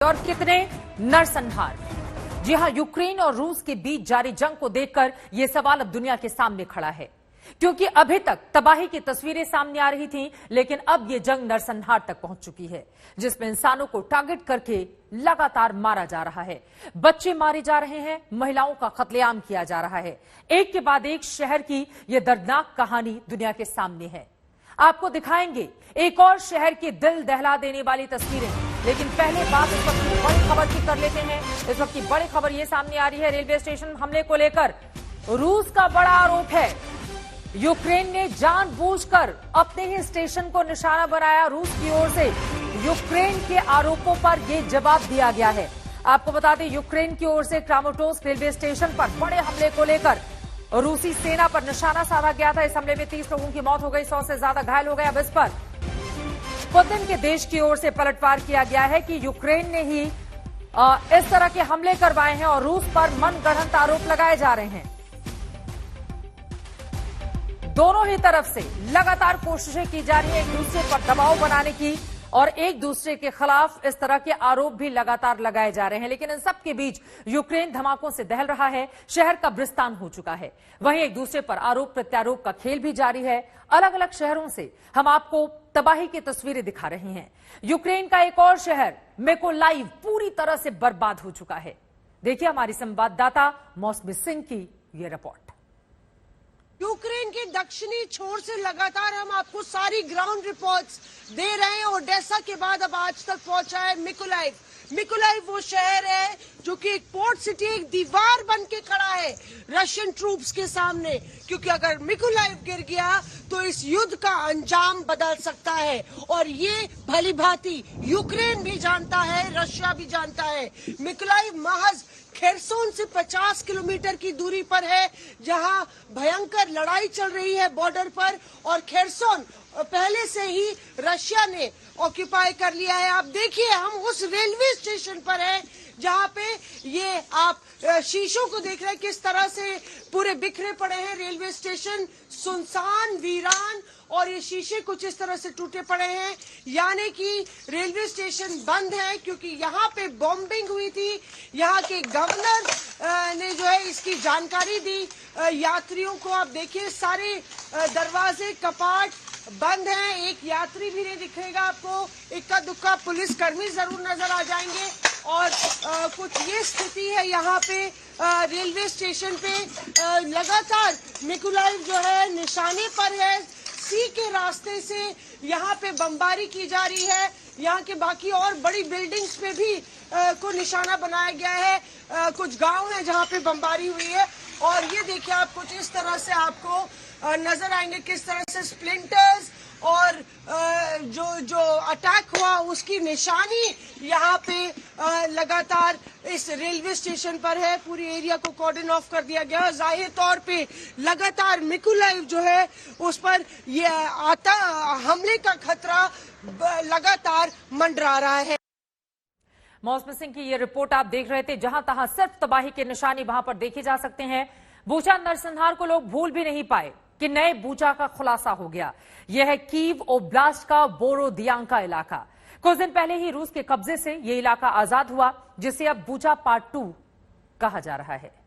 और कितने नरसंहार। जी हां, यूक्रेन और रूस के बीच जारी जंग को देखकर यह सवाल अब दुनिया के सामने खड़ा है, क्योंकि अभी तक तबाही की तस्वीरें सामने आ रही थीं, लेकिन अब यह जंग नरसंहार तक पहुंच चुकी है, जिसमें इंसानों को टारगेट करके लगातार मारा जा रहा है। बच्चे मारे जा रहे हैं, महिलाओं का कत्लेआम किया जा रहा है। एक के बाद एक शहर की यह दर्दनाक कहानी दुनिया के सामने है। आपको दिखाएंगे एक और शहर की दिल दहला देने वाली तस्वीरें, लेकिन पहले बात इस वक्त की बड़ी खबर की कर लेते हैं। इस वक्त की बड़ी खबर यह सामने आ रही है, रेलवे स्टेशन हमले को लेकर रूस का बड़ा आरोप है। यूक्रेन ने जानबूझकर अपने ही स्टेशन को निशाना बनाया। रूस की ओर से यूक्रेन के आरोपों पर यह जवाब दिया गया है। आपको बता दें, यूक्रेन की ओर से क्रामाटोर्स्क रेलवे स्टेशन पर बड़े हमले को लेकर रूसी सेना पर निशाना साधा गया था। इस हमले में 30 लोगों की मौत हो गई, 100 से ज्यादा घायल हो गए। अब इस पर पुतिन के देश की ओर से पलटवार किया गया है कि यूक्रेन ने ही इस तरह के हमले करवाए हैं और रूस पर मनगढ़ंत आरोप लगाए जा रहे हैं। दोनों ही तरफ से लगातार कोशिशें की जा रही है एक दूसरे पर दबाव बनाने की, और एक दूसरे के खिलाफ इस तरह के आरोप भी लगातार लगाए जा रहे हैं। लेकिन इन सब के बीच यूक्रेन धमाकों से दहल रहा है, शहर कब्रिस्तान हो चुका है। वहीं एक दूसरे पर आरोप प्रत्यारोप का खेल भी जारी है। अलग अलग शहरों से हम आपको तबाही की तस्वीरें दिखा रहे हैं। यूक्रेन का एक और शहर मिकोलाइव पूरी तरह से बर्बाद हो चुका है। देखिए हमारी संवाददाता मौसमी सिंह की यह रिपोर्ट। यूक्रेन के दक्षिणी छोर से लगातार हम आपको सारी ग्राउंड रिपोर्ट्स दे रहे हैं। ओडेसा के बाद अब आज तक पहुंचा है मिकोलाइव। मिकोलाइव वो शहर है जो कि एक पोर्ट सिटी, एक दीवार बन के खड़ा है रशियन ट्रूप्स के सामने, क्योंकि अगर मिकोलाइव गिर गया तो इस युद्ध का अंजाम बदल सकता है। और ये भली भांति यूक्रेन भी जानता है, रशिया भी जानता है। मिकोलाइव महज खेरसोन से 50 किलोमीटर की दूरी पर है, जहां भयंकर लड़ाई चल रही है बॉर्डर पर। और खेरसोन पहले से ही रशिया ने ऑक्यूपाई कर लिया है। आप देखिए, हम उस रेलवे स्टेशन पर हैं जहां पे ये आप शीशों को देख रहे हैं, किस तरह से पूरे बिखरे पड़े हैं। रेलवे स्टेशन सुनसान, वीरान, और ये शीशे कुछ इस तरह से टूटे पड़े हैं, यानी कि रेलवे स्टेशन बंद है, क्योंकि यहाँ पे बॉम्बिंग हुई थी। यहाँ के गवर्नर ने जो है इसकी जानकारी दी यात्रियों को। आप देखिए, सारे दरवाजे कपाट बंद हैं, एक यात्री भी नहीं दिखेगा आपको। इक्का दुक्का पुलिस कर्मी जरूर नजर आ जाएंगे। और कुछ ये स्थिति है यहाँ पे रेलवे स्टेशन पे। लगातार मिकोलाइव जो है निशाने पर है। सी के रास्ते से यहाँ पे बमबारी की जा रही है। यहाँ के बाकी और बड़ी बिल्डिंग्स पे भी को निशाना बनाया गया है। कुछ गांव है जहाँ पे बमबारी हुई है। और ये देखिए, आप कुछ इस तरह से आपको नजर आएंगे, किस तरह से स्प्लिंटर्स और जो अटैक हुआ उसकी निशानी यहाँ पे लगातार इस रेलवे स्टेशन पर है। पूरी एरिया को कॉर्डन ऑफ कर दिया गया। जाहिर तौर पे लगातार मिकोलाइव जो है उस पर ये हमले का खतरा लगातार मंडरा रहा है। मौसमी सिंह की ये रिपोर्ट आप देख रहे थे। जहां तहां सिर्फ तबाही के निशाने वहां पर देखे जा सकते हैं। बूचा नरसंहार को लोग भूल भी नहीं पाए कि नए बूचा का खुलासा हो गया। यह है कीव ओब्लास्ट का बोरोदियांका इलाका। कुछ दिन पहले ही रूस के कब्जे से यह इलाका आजाद हुआ, जिसे अब बूचा पार्ट 2 कहा जा रहा है।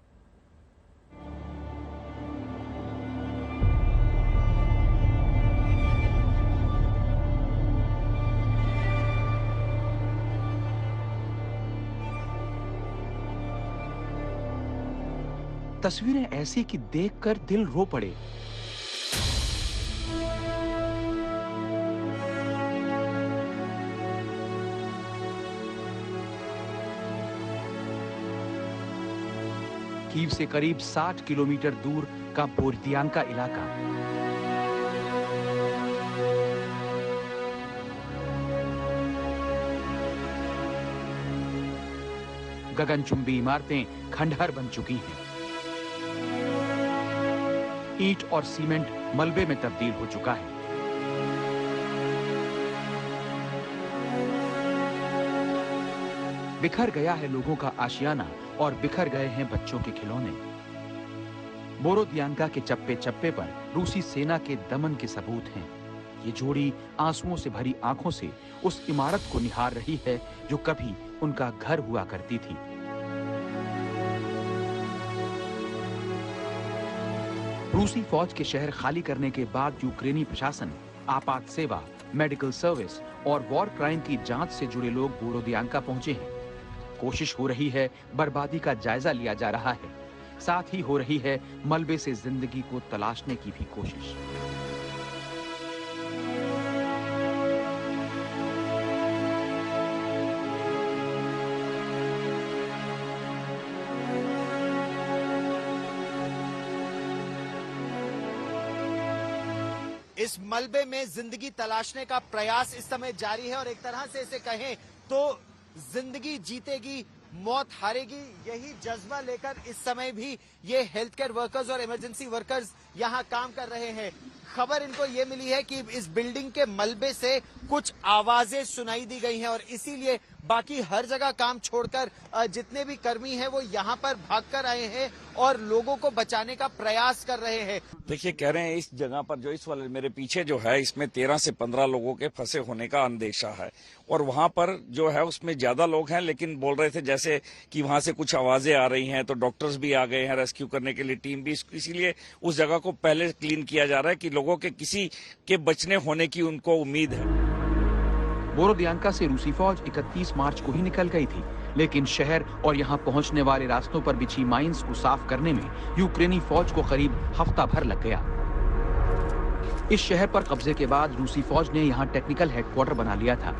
तस्वीरें ऐसी कि देखकर दिल रो पड़े। कीव से करीब 60 किलोमीटर दूर का बोरोदियांका इलाका। गगनचुंबी इमारतें खंडहर बन चुकी हैं। ईंट और सीमेंट मलबे में तब्दील हो चुका है। बिखर गया है लोगों का आशियाना और बिखर गए हैं बच्चों के खिलौने। बोरोदियांका के चप्पे चप्पे पर रूसी सेना के दमन के सबूत हैं। ये जोड़ी आंसुओं से भरी आंखों से उस इमारत को निहार रही है जो कभी उनका घर हुआ करती थी। रूसी फौज के शहर खाली करने के बाद यूक्रेनी प्रशासन, आपात सेवा, मेडिकल सर्विस और वॉर क्राइम की जांच से जुड़े लोग बोरोदियांका पहुंचे हैं। कोशिश हो रही है, बर्बादी का जायजा लिया जा रहा है, साथ ही हो रही है मलबे से जिंदगी को तलाशने की भी कोशिश। इस मलबे में जिंदगी तलाशने का प्रयास इस समय जारी है और एक तरह से इसे कहें तो जिंदगी जीतेगी, मौत हारेगी, यही जज्बा लेकर इस समय भी ये हेल्थ केयर वर्कर्स और इमरजेंसी वर्कर्स यहां काम कर रहे हैं। खबर इनको ये मिली है कि इस बिल्डिंग के मलबे से कुछ आवाजें सुनाई दी गई हैं और इसीलिए बाकी हर जगह काम छोड़कर जितने भी कर्मी हैं वो यहाँ पर भागकर आए हैं और लोगों को बचाने का प्रयास कर रहे हैं। देखिए, कह रहे हैं इस जगह पर जो इस वाले मेरे पीछे जो है इसमें 13 से 15 लोगों के फंसे होने का अंदेशा है और वहां पर जो है उसमें ज्यादा लोग हैं, लेकिन बोल रहे थे जैसे कि वहां से कुछ आवाजें आ रही हैं तो डॉक्टर्स भी आ गए हैं रेस्क्यू करने के लिए, टीम भी, इसीलिए उस जगह को पहले क्लीन किया जा रहा है कि लोगों के किसी के बचने होने की उनको उम्मीद है। बोरोदियांका से रूसी फौज 31 मार्च को ही निकल गई थी, लेकिन शहर और यहां पहुंचने वाले रास्तों पर बिछी माइंस को साफ करने में यूक्रेनी फौज को करीब हफ्ता भर लग गया। इस शहर पर कब्जे के बाद रूसी फौज ने यहां टेक्निकल हेडक्वार्टर बना लिया था।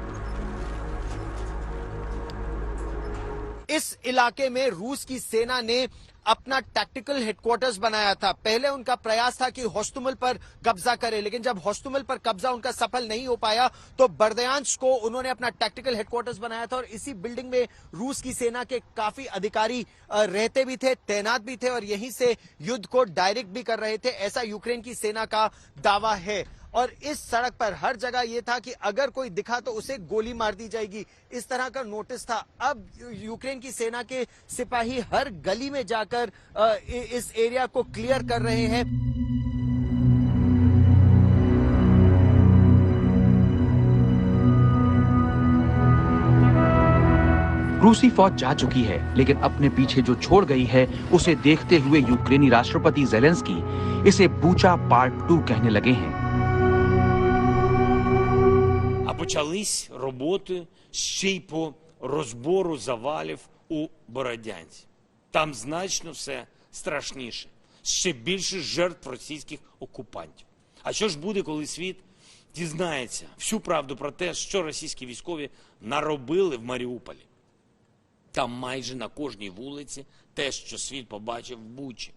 इस इलाके में रूस की सेना ने अपना टैक्टिकल हेडक्वार्टर्स बनाया था। पहले उनका प्रयास था कि होस्टुमल पर कब्जा करे, लेकिन जब होस्टुमल पर कब्जा उनका सफल नहीं हो पाया तो बर्दयांश को उन्होंने अपना टैक्टिकल हेडक्वार्टर्स बनाया था और इसी बिल्डिंग में रूस की सेना के काफी अधिकारी रहते भी थे, तैनात भी थे और यहीं से युद्ध को डायरेक्ट भी कर रहे थे, ऐसा यूक्रेन की सेना का दावा है। और इस सड़क पर हर जगह यह था कि अगर कोई दिखा तो उसे गोली मार दी जाएगी, इस तरह का नोटिस था। अब यूक्रेन की सेना के सिपाही हर गली में जाकर इस एरिया को क्लियर कर रहे हैं। रूसी फौज जा चुकी है, लेकिन अपने पीछे जो छोड़ गई है उसे देखते हुए यूक्रेनी राष्ट्रपति ज़ेलेंस्की इसे बूचा पार्ट 2 कहने लगे हैं। Почались роботи ще й по розбору завалів у Бородянці. Там значно все страшніше, ще більше жертв російських окупантів. А що ж буде, коли світ дізнається всю правду про те, що російські військові наробили в Маріуполі? Там майже на кожній вулиці те, що світ побачив в Бучі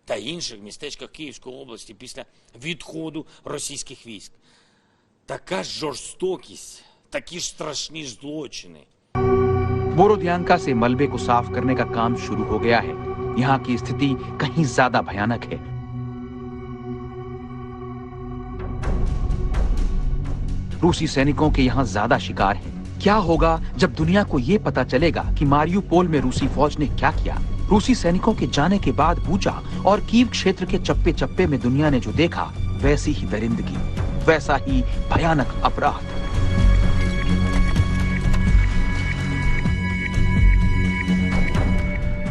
та інших містечках Київської області після відходу російських військ. Така ж жорстокість, такі ж страшні злочини. बोरोदियांका से मलबे को साफ करने का काम शुरू हो गया है। यहाँ की स्थिति कहीं ज्यादा भयानक है। रूसी सैनिकों के यहाँ ज्यादा शिकार हैं। क्या होगा जब दुनिया को ये पता चलेगा कि मारियुपोल में रूसी फौज ने क्या किया? रूसी सैनिकों के जाने के बाद बूचा और कीव क्षेत्र के चप्पे चप्पे में दुनिया ने जो देखा, वैसी ही दरिंदगी, वैसा ही भयानक अपराध।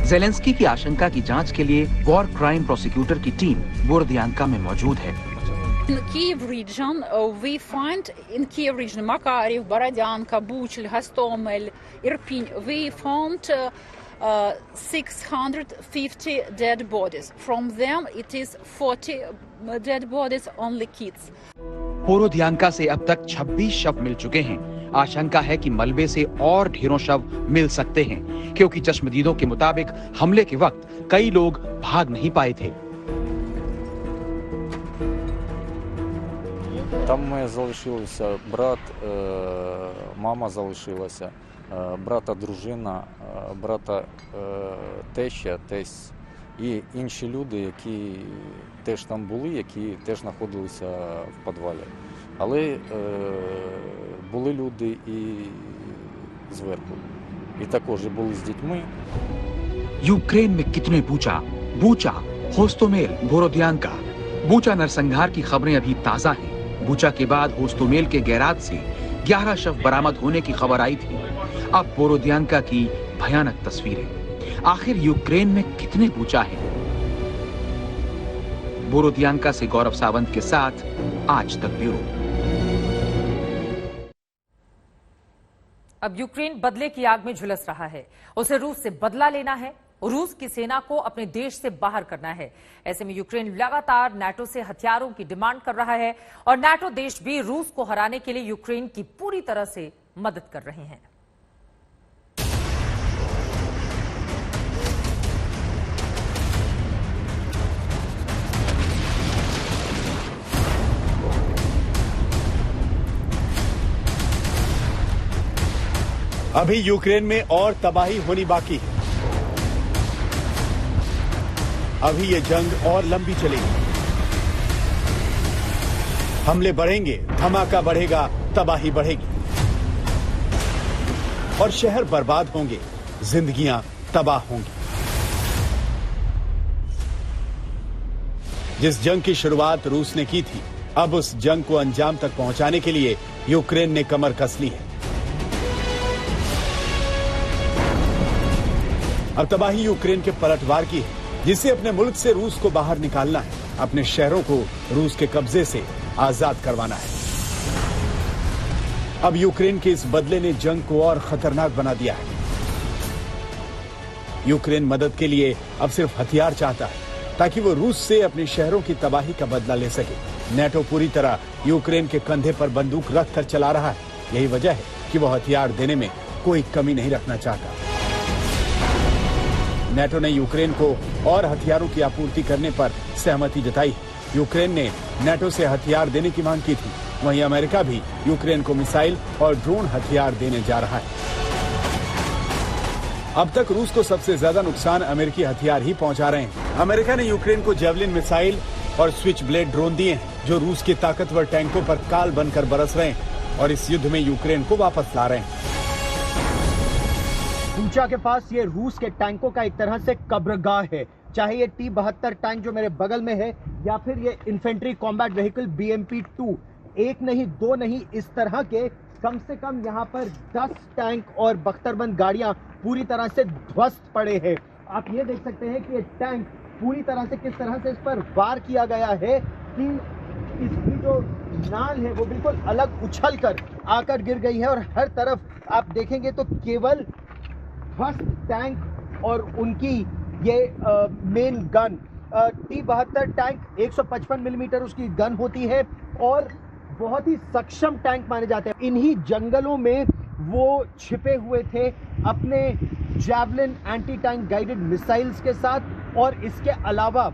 ज़ेलेंस्की की आशंका की जांच के लिए वॉर क्राइम प्रोसिक्यूटर की टीम बोरोदियांका में मौजूद है। In Kyiv region, we find in Kyiv region Makariv, Borodyanka, Buchel, Hostomel, Irpin, we found 650 dead bodies. From them, it is 40 dead bodies, only kids. बोरोदियांका से अब तक 26 शव मिल चुके हैं। आशंका है कि मलबे से और ढेरों शव मिल सकते हैं, क्योंकि चश्मदीदों के मुताबिक हमले के वक्त कई लोग भाग नहीं पाए थे। Там ми залишилися, брат, мама залишилася, брата дружина, брата теща, тесть і інші люди, які теж там були, які теж знаходилися в підвалі. Але були люди і зверху, і також були з дітьми. यूक्रेन में कितने बूचा, होस्टोमेल, बोरोदियांका। बूचा नरसंहार की खबरें अभी ताजा हैं। बूचा के बाद होस्टोमेल के गैराज से 11 शव बरामद होने की खबर आई थी। अब बोरोदियांका की भयानक तस्वीरें। आखिर यूक्रेन में कितने ऊंचा है? बोरोदियांका से गौरव सावंत के साथ आज तक ब्यूरो। अब यूक्रेन बदले की आग में झुलस रहा है। उसे रूस से बदला लेना है, रूस की सेना को अपने देश से बाहर करना है। ऐसे में यूक्रेन लगातार नाटो से हथियारों की डिमांड कर रहा है और नाटो देश भी रूस को हराने के लिए यूक्रेन की पूरी तरह से मदद कर रहे हैं। अभी यूक्रेन में और तबाही होनी बाकी है। अभी ये जंग और लंबी चलेगी। हमले बढ़ेंगे, धमाका बढ़ेगा, तबाही बढ़ेगी और शहर बर्बाद होंगे, जिंदगियां तबाह होंगी। जिस जंग की शुरुआत रूस ने की थी, अब उस जंग को अंजाम तक पहुंचाने के लिए यूक्रेन ने कमर कस ली है। अब तबाही यूक्रेन के पलटवार की है, जिसे अपने मुल्क से रूस को बाहर निकालना है, अपने शहरों को रूस के कब्जे से आजाद करवाना है। अब यूक्रेन के इस बदले ने जंग को और खतरनाक बना दिया है। यूक्रेन मदद के लिए अब सिर्फ हथियार चाहता है ताकि वो रूस से अपने शहरों की तबाही का बदला ले सके। नाटो पूरी तरह यूक्रेन के कंधे पर बंदूक रखकर चला रहा है। यही वजह है कि वो हथियार देने में कोई कमी नहीं रखना चाहता। नाटो ने यूक्रेन को और हथियारों की आपूर्ति करने पर सहमति जताई। यूक्रेन ने नाटो से हथियार देने की मांग की थी। वहीं अमेरिका भी यूक्रेन को मिसाइल और ड्रोन हथियार देने जा रहा है। अब तक रूस को सबसे ज्यादा नुकसान अमेरिकी हथियार ही पहुंचा रहे हैं। अमेरिका ने यूक्रेन को जेवलिन मिसाइल और स्विच ब्लेड ड्रोन दिए हैं, जो रूस के ताकतवर टैंकों पर काल बनकर बरस रहे हैं और इस युद्ध में यूक्रेन को वापस ला रहे हैं। बूचा के पास ये रूस के टैंकों का एक तरह से कब्रगाह है। चाहे ये T-72 टैंक जो मेरे बगल में है या फिर ये इन्फेंट्री कॉम्बैट व्हीकल BMP-2, एक नहीं दो नहीं, इस तरह के कम से कम यहाँ पर 10 टैंक और बख्तरबंद गाड़ियां पूरी तरह से ध्वस्त पड़े हैं। आप ये देख सकते हैं कि ये टैंक पूरी तरह से किस तरह से इस पर वार किया गया है कि इसकी जो नाल है वो बिल्कुल अलग उछल कर आकर गिर गई है और हर तरफ आप देखेंगे तो केवल फर्स्ट टैंक और उनकी ये main gun T-72 tank 155 millimetre उसकी गन होती है और बहुत ही सक्षम टैंक माने जाते हैं। इन्हीं जंगलों में वो छिपे हुए थे अपने javelin anti tank guided missiles के साथ और इसके अलावा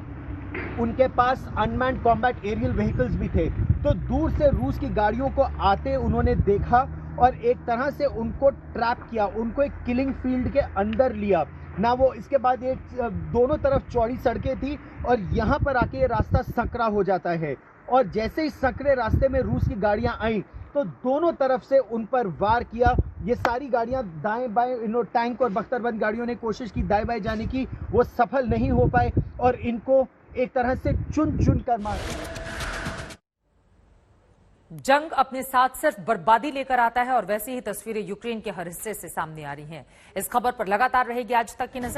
उनके पास अनमैन्ड कॉम्बैट एरियल व्हीकल्स भी थे। तो दूर से रूस की गाड़ियों को आते उन्होंने देखा और एक तरह से उनको ट्रैप किया, उनको एक किलिंग फील्ड के अंदर लिया ना। वो इसके बाद एक दोनों तरफ चौड़ी सड़कें थी और यहाँ पर आके ये रास्ता संकरा हो जाता है और जैसे ही संकरे रास्ते में रूस की गाड़ियां आई तो दोनों तरफ से उन पर वार किया। ये सारी गाड़ियां दाएं बाएं, इन टैंक और बख्तरबंद गाड़ियों ने कोशिश की दाएं बाएं जाने की, वो सफल नहीं हो पाए और इनको एक तरह से चुन चुन कर मारा। जंग अपने साथ सिर्फ बर्बादी लेकर आता है और वैसी ही तस्वीरें यूक्रेन के हर हिस्से से सामने आ रही हैं। इस खबर पर लगातार रहेगी आज तक की नजर।